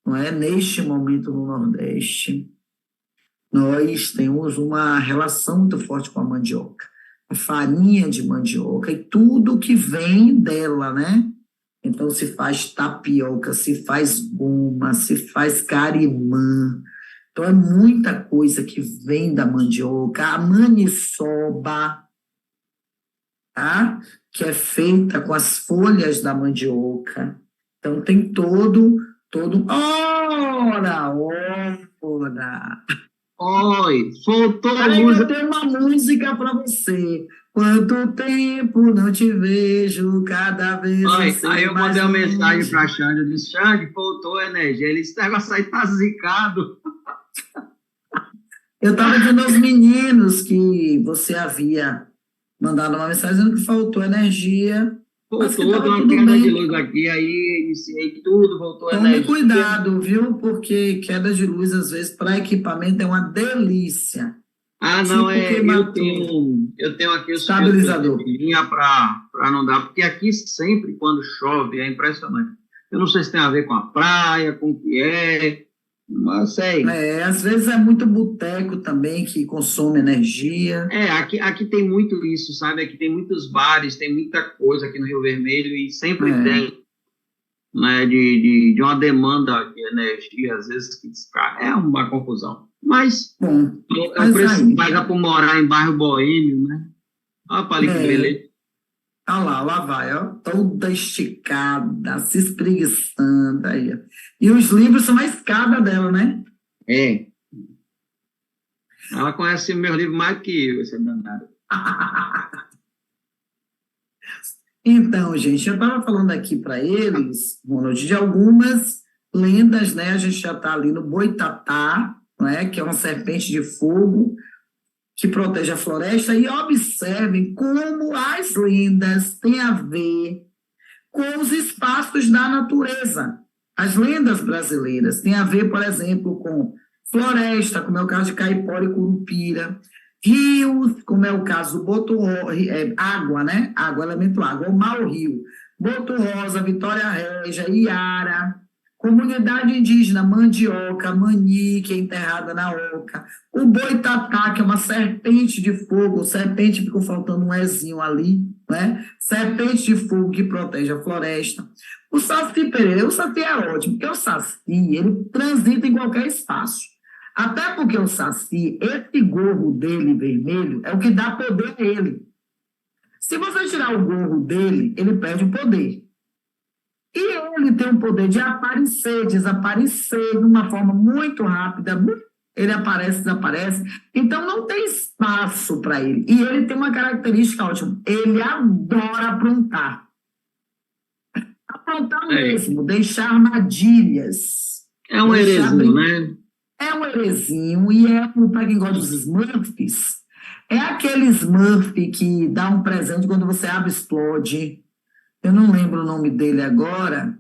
não é, neste momento no Nordeste, nós temos uma relação muito forte com a mandioca. A farinha de mandioca e tudo que vem dela, né? Então, se faz tapioca, se faz goma, se faz carimã. Então, é muita coisa que vem da mandioca. A maniçoba, tá? Que é feita com as folhas da mandioca. Então, tem todo... Ora! Oi, faltou a Aí eu música. tenho uma música para você. Quanto tempo não te vejo, cada vez Oi, você aí eu mais mandei uma mensagem longe. para Xande, eu disse, Xande, faltou energia. Ele disse, esse negócio aí tá zicado. Eu estava dizendo aos meninos que você havia mandado uma mensagem dizendo que faltou energia, mas que Voltou, deu estava uma tudo queda de bem. luz aqui, aí iniciei tudo, voltou Tome energia. cuidado, viu? Porque queda de luz, às vezes, para equipamento é uma delícia. Ah, não, Tipo queima-tudo. eu tenho aqui os filtros Estabilizador. de linha para não dar, porque aqui sempre, quando chove, é impressionante. Eu não sei se tem a ver com a praia, com o que é, mas sei. Às vezes é muito boteco também que consome energia. Aqui tem muito isso, sabe? Aqui tem muitos bares, tem muita coisa aqui no Rio Vermelho e sempre É. tem, né, de uma demanda de energia, às vezes que é uma confusão. Mas Bom, é o mas preço que aí, paga por morar em bairro boêmio, né? Olha para ali que beleza. olha lá vai, ó, toda esticada, se espreguiçando aí, ó. E os livros são a escada dela, né? É. Ela conhece meus livros mais que eu, essa danada. Então, gente, eu estava falando aqui para eles, Ronald, de algumas lendas, né? A gente já está ali no Boitatá, né? Que é uma serpente de fogo que protege a floresta, e observem como as lendas têm a ver com os espaços da natureza. As lendas brasileiras têm a ver, por exemplo, com floresta, como é o caso de Caipora e Curupira, rios, como é o caso do Boto Rosa, água, né? Água, elemento água, o Mau Rio, Boto Rosa, Vitória Régia, Iara, comunidade indígena, Mandioca, Mani, que é enterrada na oca, o Boitatá, que é uma serpente de fogo, serpente, ficou faltando um ezinho ali, né? Serpente de fogo que protege a floresta. O Saci Pereira, o Saci é ótimo, porque o Saci, ele transita em qualquer espaço. Até porque o Saci, esse gorro dele vermelho, é o que dá poder a ele. Se você tirar o gorro dele, ele perde o poder. E ele tem o poder de aparecer, desaparecer de uma forma muito rápida. Ele aparece, desaparece. Então, não tem espaço para ele. E ele tem uma característica ótima. Ele adora aprontar. Aprontar mesmo, deixar armadilhas. É um herezinho, né? É um herezinho. E para quem gosta dos Smurfs, É aquele Smurf que dá um presente quando você abre, explode. Eu não lembro o nome dele agora,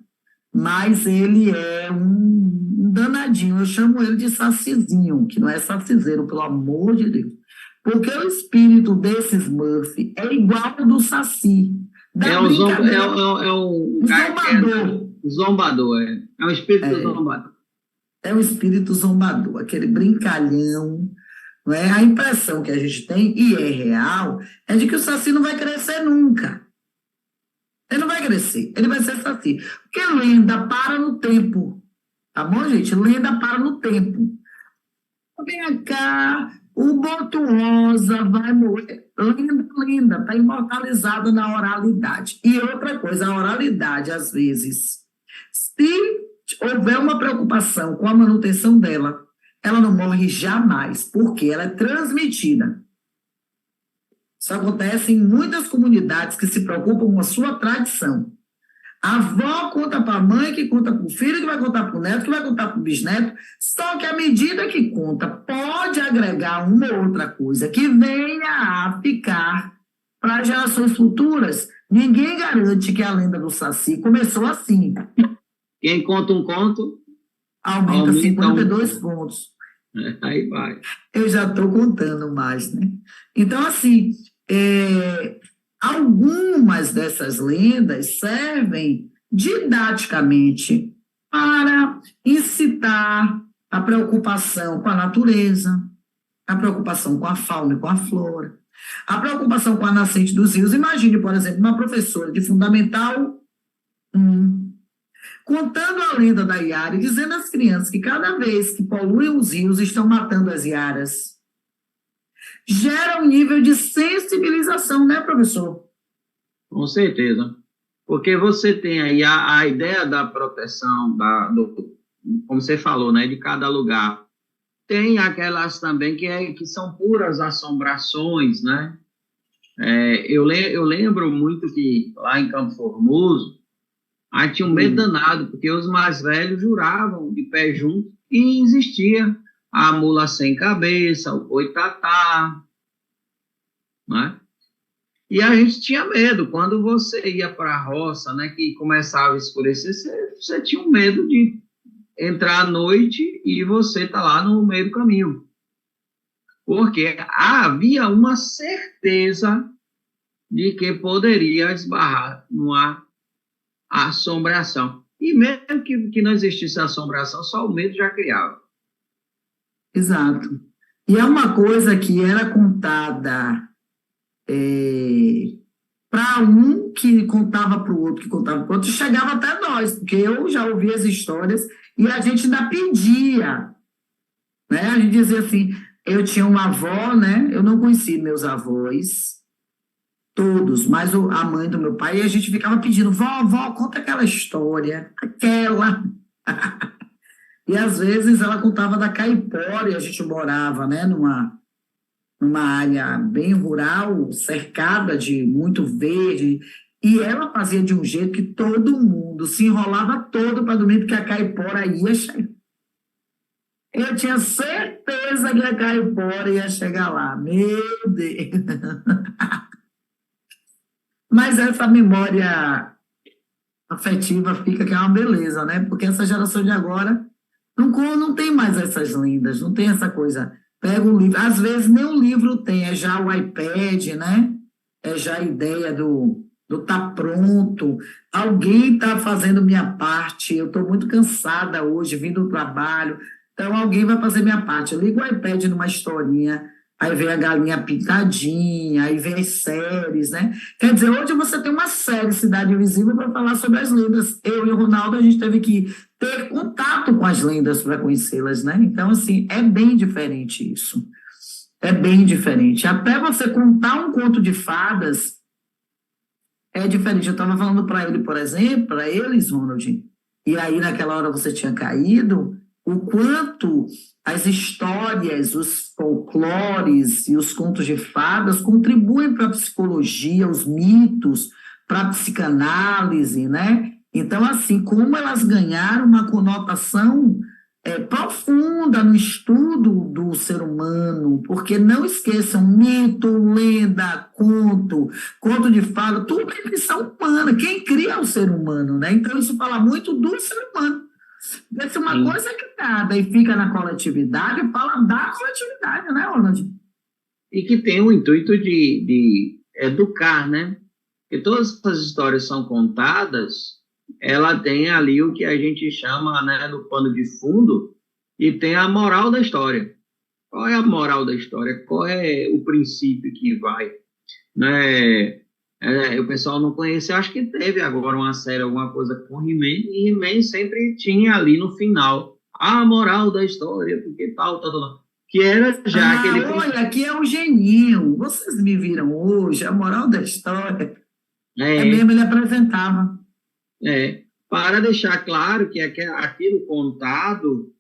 mas ele é um danadinho. Eu chamo ele de sacizinho, que não é sacizeiro, pelo amor de Deus. Porque o espírito desse Smurf é igual ao do Saci. É Da o, brincadeira. é o O cara que é zombador. zombador, é. É um espírito É, zombador. é o espírito zombador, aquele brincalhão. Não é? A impressão que a gente tem, e é real, é de que o Saci não vai crescer nunca. Ele não vai crescer, ele vai ser Saci. Porque lenda para no tempo. Tá bom, gente? Lenda para no tempo. Vem cá, o Boto Rosa vai morrer. Lenda, está imortalizada na oralidade. E outra coisa, a oralidade, às vezes, se houver uma preocupação com a manutenção dela, ela não morre jamais, porque ela é transmitida. Isso acontece em muitas comunidades que se preocupam com a sua tradição. A avó conta para a mãe, que conta para o filho, que vai contar para o neto, que vai contar para o bisneto. Só que à medida que conta, pode agregar uma ou outra coisa que venha a ficar para gerações futuras. Ninguém garante que a lenda do Saci começou assim. Quem conta um conto, Aumenta aumenta 52 pontos. Aí vai. Eu já estou contando mais, né? Então, assim, algumas dessas lendas servem didaticamente para incitar a preocupação com a natureza, a preocupação com a fauna e com a flora, a preocupação com a nascente dos rios. Imagine, por exemplo, uma professora de Fundamental 1, contando a lenda da Iara e dizendo às crianças que cada vez que poluem os rios estão matando as iaras. Gera um nível de sensibilização, né, professor? Com certeza. Porque você tem aí a ideia da proteção, como você falou, né, de cada lugar. Tem aquelas também que são puras assombrações, né? Eu lembro muito que lá em Campo Formoso, aí tinha um medo danado, porque os mais velhos juravam de pé junto que existia a mula sem cabeça, o boitatá, né? E a gente tinha medo. Quando você ia para a roça, né, que começava a escurecer, você tinha um medo de entrar à noite e você tá lá no meio do caminho. Porque havia uma certeza de que poderia esbarrar numa assombração. E mesmo que não existisse assombração, só o medo já criava. Exato. E é uma coisa que era contada para um, que contava para o outro, que contava para o outro, e chegava até nós, porque eu já ouvi as histórias e a gente ainda pedia, né? A gente dizia assim, eu tinha uma avó, né? Eu não conhecia meus avós, todos, mas a mãe do meu pai, e a gente ficava pedindo, vó, conta aquela história, aquela. E às vezes ela contava da caipora, e a gente morava, né, numa área bem rural, cercada de muito verde, e ela fazia de um jeito que todo mundo se enrolava todo para dormir, porque a caipora ia chegar. Eu tinha certeza que a caipora ia chegar lá. Meu Deus! Mas essa memória afetiva fica que é uma beleza, né? Porque essa geração de agora não tem mais essas lendas, não tem essa coisa. Pega um livro, às vezes nem o livro tem, é já o iPad, né? É já a ideia do tá pronto, alguém está fazendo minha parte, eu estou muito cansada hoje, vindo do trabalho, então alguém vai fazer minha parte. Eu ligo o iPad numa historinha, aí vem a galinha pintadinha, aí vem as séries, né? Quer dizer, hoje você tem uma série Cidade Invisível para falar sobre as lendas. Eu e o Ronaldo, a gente teve que ter contato com as lendas para conhecê-las, né? Então, assim, é bem diferente isso. É bem diferente. Até você contar um conto de fadas é diferente. Eu estava falando para ele, por exemplo, para eles, Ronald, e aí naquela hora você tinha caído, o quanto as histórias, os folclores e os contos de fadas contribuem para a psicologia, os mitos, para a psicanálise, né? Então, assim, como elas ganharam uma conotação profunda no estudo do ser humano, porque não esqueçam, mito, lenda, conto de fada, tudo é criação humana. Quem cria é o ser humano, né? Então, isso fala muito do ser humano. Porque se uma Sim. coisa é criada e fica na coletividade, fala da coletividade, né, Ronald? E que tem o intuito de educar, né? Porque todas essas histórias são contadas, ela tem ali o que a gente chama, né, do pano de fundo, e tem a moral da história. Qual é a moral da história? Qual é o princípio que vai, né? O pessoal não conhece, acho que teve agora uma série, alguma coisa com He-Man, e He-Man sempre tinha ali no final a moral da história, porque tal, tal, tal, que era já aquele Olha, aqui é o geninho. Vocês me viram hoje, a moral da história. É é, mesmo, ele apresentava. para deixar claro que aquilo contado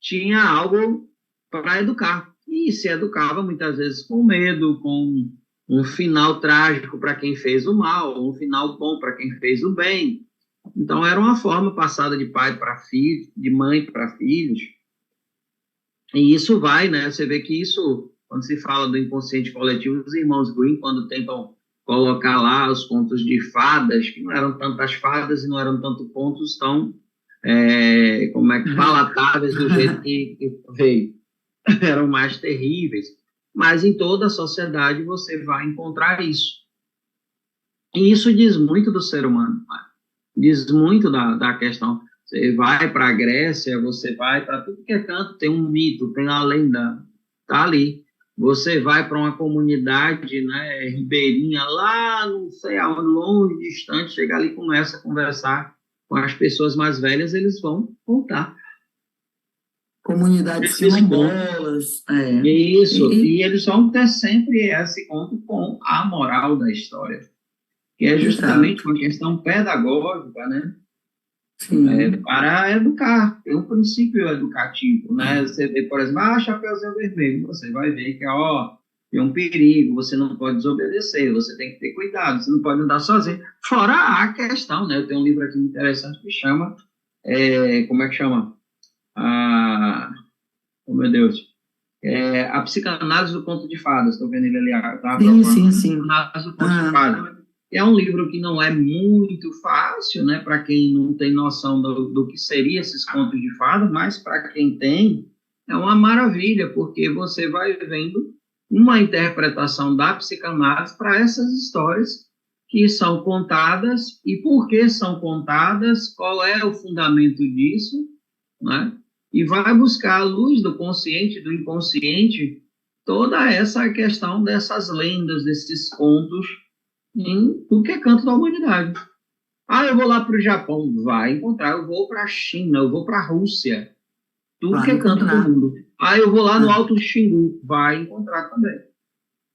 tinha algo para educar. E se educava muitas vezes com medo, com um final trágico para quem fez o mal, um final bom para quem fez o bem. Então, era uma forma passada de pai para filho, de mãe para filhos. E isso vai, né? Você vê que isso, quando se fala do inconsciente coletivo, os irmãos Grimm, quando tentam colocar lá os contos de fadas, que não eram tantas fadas e não eram tanto contos tão, como é que, palatáveis do jeito que veio. Eram mais terríveis. Mas em toda a sociedade você vai encontrar isso. E isso diz muito do ser humano, né? Diz muito da questão. Você vai para a Grécia, você vai para tudo que é canto, tem um mito, tem a lenda, tá ali. Você vai para uma comunidade, né, ribeirinha, lá, não sei aonde, longe, distante, chega ali e começa a conversar com as pessoas mais velhas, eles vão contar Comunidades esses contos. quilombolas. Isso, e eles vão ter sempre esse conto com a moral da história, que é justamente Exato. uma questão pedagógica, né? Sim. Para educar, tem um princípio educativo, né? Você vê, por exemplo, Chapeuzinho Vermelho, você vai ver que, ó, tem um perigo, você não pode desobedecer, você tem que ter cuidado, você não pode andar sozinho. Fora a questão, né? Eu tenho um livro aqui interessante que chama, como é que chama? Oh, meu Deus, a Psicanálise do Conto de Fadas, estou vendo ele ali, estava Sim, procurando. sim, sim. Psicanálise do Conto de Ah, Fadas. É um livro que não é muito fácil, né, para quem não tem noção do que seria esses contos de fadas, mas para quem tem, é uma maravilha, porque você vai vendo uma interpretação da psicanálise para essas histórias que são contadas e por que são contadas, qual é o fundamento disso, né? E vai buscar à luz do consciente, do inconsciente, toda essa questão dessas lendas, desses contos, em tudo que é canto da humanidade. Eu vou lá para o Japão, vai encontrar. Eu vou para a China, eu vou para a Rússia, tudo que vai é canto do encontrar. mundo. Eu vou lá no Ah. Alto Xingu, vai encontrar também.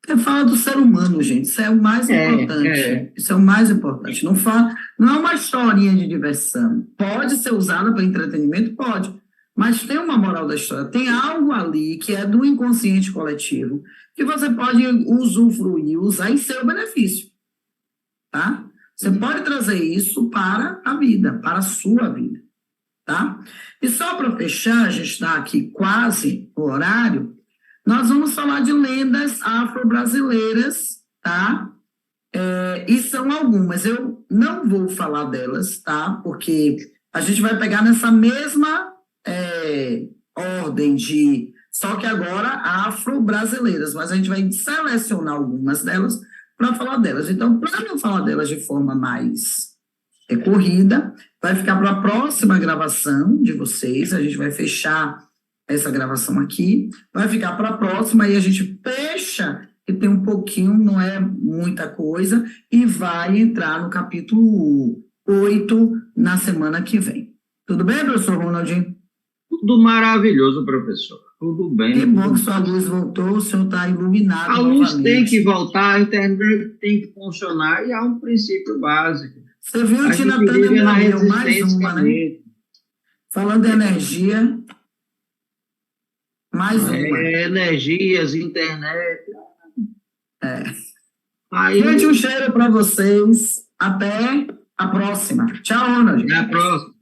Você fala do ser humano, gente. Isso é o mais É, importante. Isso é o mais importante. Não fala, não é uma historinha de diversão. Pode ser usada para entretenimento? Pode. Mas tem uma moral da história. Tem algo ali que é do inconsciente coletivo que você pode usufruir, usar em seu benefício. Tá? Você pode trazer isso para a vida, para a sua vida. Tá? E só para fechar, a gente está aqui quase no horário, nós vamos falar de lendas afro-brasileiras, tá? E são algumas. Eu não vou falar delas, tá? Porque a gente vai pegar nessa mesma ordem de. Só que agora afro-brasileiras, mas a gente vai selecionar algumas delas para falar delas. Então, para não falar delas de forma mais corrida, vai ficar para a próxima gravação de vocês. A gente vai fechar essa gravação aqui, vai ficar para a próxima e a gente fecha, que tem um pouquinho, não é muita coisa, e vai entrar no capítulo 8 na semana que vem. Tudo bem, professor Ronaldinho? tudo maravilhoso, professor. Tudo Que bem, bom tudo que sua bem. luz voltou, o senhor está iluminado A luz tem que novamente. voltar, a internet tem que funcionar, e há um princípio básico. Você viu, A Tina gente Turner vive na morreu, mais resistência uma, né? mesmo. Falando em energia, mais uma. Energias, internet. Gente, um Aí, cheiro para vocês. Até a próxima. Tchau, Ronald. na próxima.